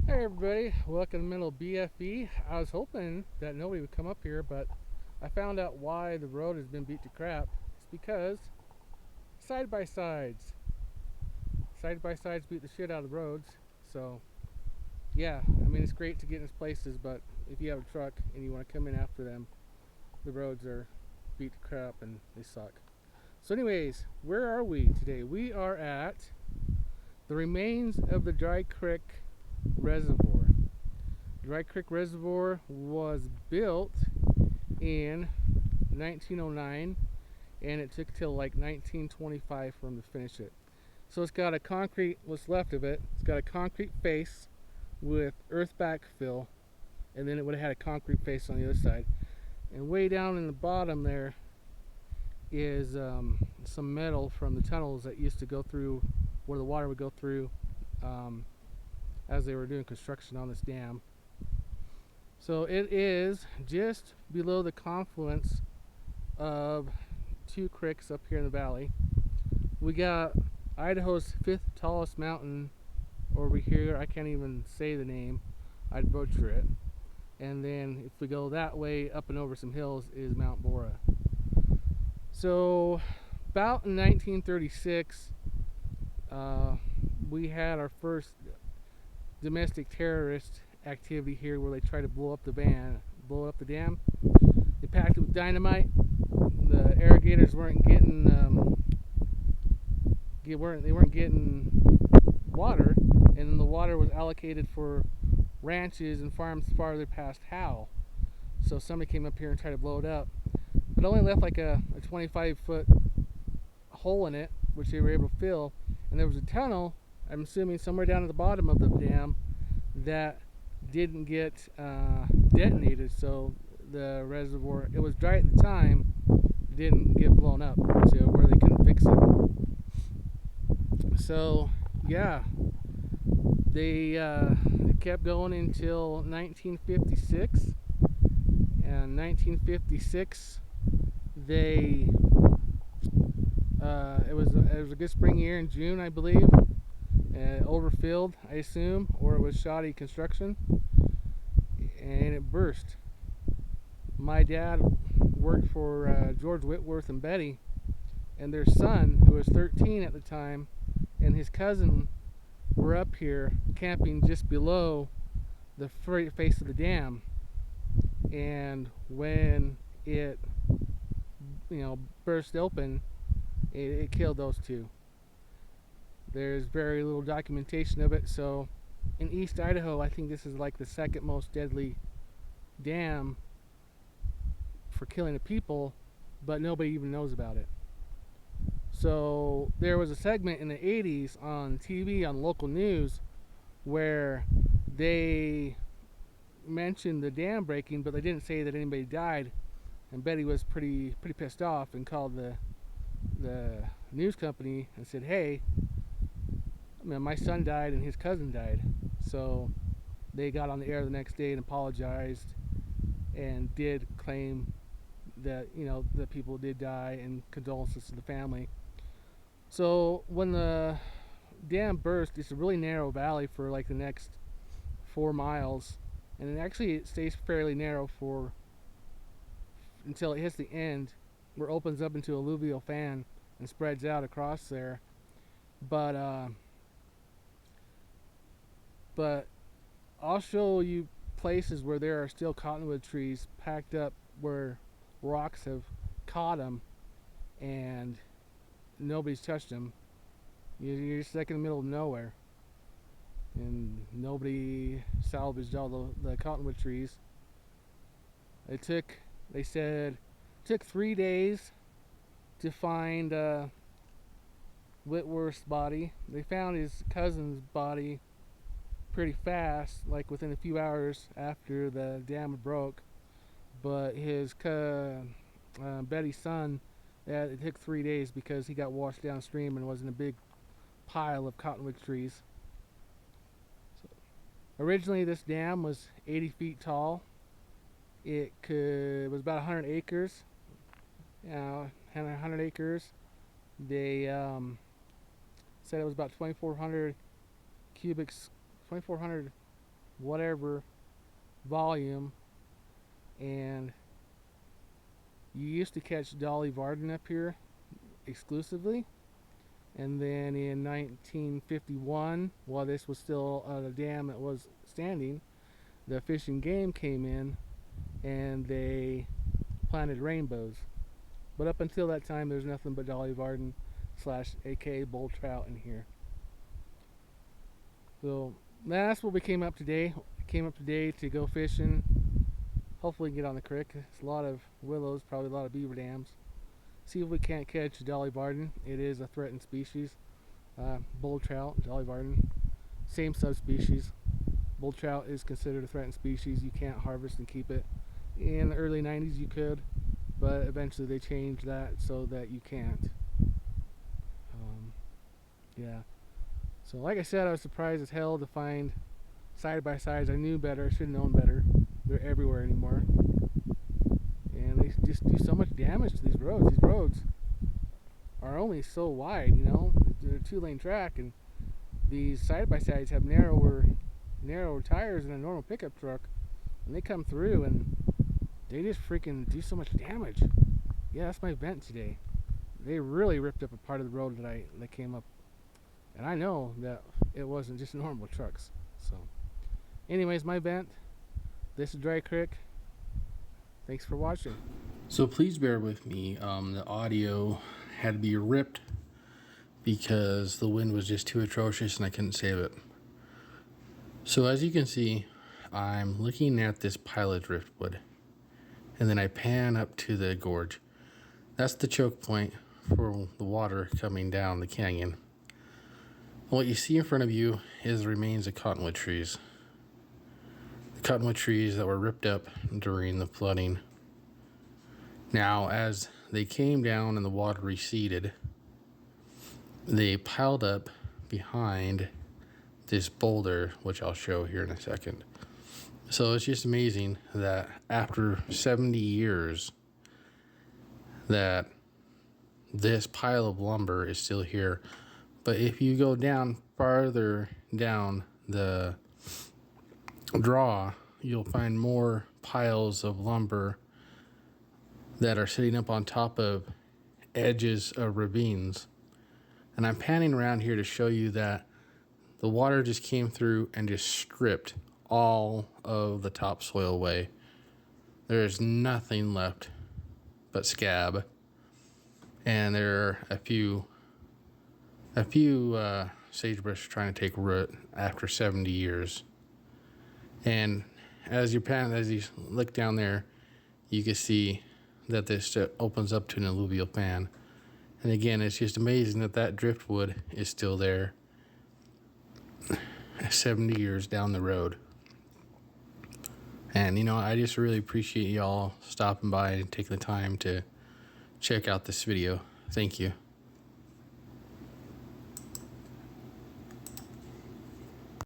Hey everybody, welcome to Mental BFE. I was hoping that nobody would come up here, but I found out why the road has been beat to crap. It's because side by sides. Side by sides beat the shit out of the roads. So, yeah, I mean, it's great to get in places, but if you have a truck and you want to come in after them, the roads are beat to crap and they suck. So, anyways, where are we today? We are at the remains of the Dry Creek Reservoir. Dry Creek Reservoir was built in 1909 and it took till like 1925 for them to finish it. So it's got a concrete, what's left of it, it's got a concrete face with earth backfill, and then it would have had a concrete face on the other side. And way down in the bottom there is some metal from the tunnels that used to go through where the water would go through um, as they were doing construction on this dam. So it is just below the confluence of two creeks up here in the valley. We got Idaho's fifth tallest mountain over here. I can't even say the name, I'd butcher it. And then if we go that way up and over some hills is Mount Bora. So about in 1936, we had our first domestic terrorist activity here where they tried to blow up the dam. They packed it with dynamite. The irrigators weren't getting they weren't getting water, and then the water was allocated for ranches and farms farther past Howe. So somebody came up here and tried to blow it up, but it only left like a 25-foot hole in it, which they were able to fill. And there was a tunnel, I'm assuming somewhere down at the bottom of the dam, that didn't get detonated. So the reservoir, it was dry at the time, didn't get blown up to where they couldn't fix it. So yeah, they kept going until 1956. And 1956, they it was a good spring year in June, I believe. Overfilled, I assume, or it was shoddy construction, and it burst. My dad worked for George Whitworth and Betty, and their son, who was 13 at the time, and his cousin were up here camping just below the face of the dam. And when it, burst open, it killed those two. There's very little documentation of it. So, in East Idaho, I think this is like the second most deadly dam for killing the people, but nobody even knows about it. So there was a segment in the 80s on TV on local news where they mentioned the dam breaking, but they didn't say that anybody died. And Betty was pretty pissed off and called the news company and said, "Hey, my son died and his cousin died." So they got on the air the next day and apologized and did claim that the people did die and condolences to the family. So when the dam burst, it's a really narrow valley for like the next 4 miles, and it stays fairly narrow for until it hits the end, where it opens up into a alluvial fan and spreads out across there. But but I'll show you places where there are still cottonwood trees packed up where rocks have caught them and nobody's touched them. You're just like in the middle of nowhere, and nobody salvaged all the cottonwood trees. It took, they said, it took 3 days to find Whitworth's body. They found his cousin's body pretty fast, like within a few hours after the dam broke. But his Betty's son, it took 3 days because he got washed downstream and was in a big pile of cottonwood trees. So, originally, this dam was 80 feet tall. It was about 100 acres. 100 acres. They said it was about 2,400 cubic, 2,400 whatever volume. And you used to catch Dolly Varden up here exclusively. And then in 1951, while this was still a dam that was standing, the Fish and Game came in and they planted rainbows. But up until that time, there's nothing but Dolly Varden slash aka bull trout in here. So that's what we came up today. Came up today to go fishing. Hopefully get on the creek. There's a lot of willows, probably a lot of beaver dams. See if we can't catch Dolly Varden. It is a threatened species. Bull trout, Dolly Varden, same subspecies. Bull trout is considered a threatened species. You can't harvest and keep it. In the early 90s you could, but eventually they changed that so that you can't. Yeah. So like I said, I was surprised as hell to find side-by-sides. I knew better. I should have known better. They're everywhere anymore. And they just do so much damage to these roads. These roads are only so wide, you know. They're a 2-lane track, and these side-by-sides have narrower tires than a normal pickup truck. And they come through, and they just freaking do so much damage. Yeah, that's my vent today. They really ripped up a part of the road that came up. And I know that it wasn't just normal trucks. So, anyways, my vent. This is Dry Creek. Thanks for watching. So please bear with me. The audio had to be ripped because the wind was just too atrocious and I couldn't save it. So as you can see, I'm looking at this pile of driftwood, and then I pan up to the gorge. That's the choke point for the water coming down the canyon. What you see in front of you is the remains of cottonwood trees. The cottonwood trees that were ripped up during the flooding. Now, as they came down and the water receded, they piled up behind this boulder, which I'll show here in a second. So it's just amazing that after 70 years that this pile of lumber is still here. But if you go down farther down the draw, you'll find more piles of lumber that are sitting up on top of edges of ravines. And I'm panning around here to show you that the water just came through and just stripped all of the topsoil away. There's nothing left but scab. And there are a few sagebrush trying to take root after 70 years. And as you look down there, you can see that this opens up to an alluvial pan. And again, it's just amazing that driftwood is still there 70 years down the road. And you know, I just really appreciate y'all stopping by and taking the time to check out this video. Thank you.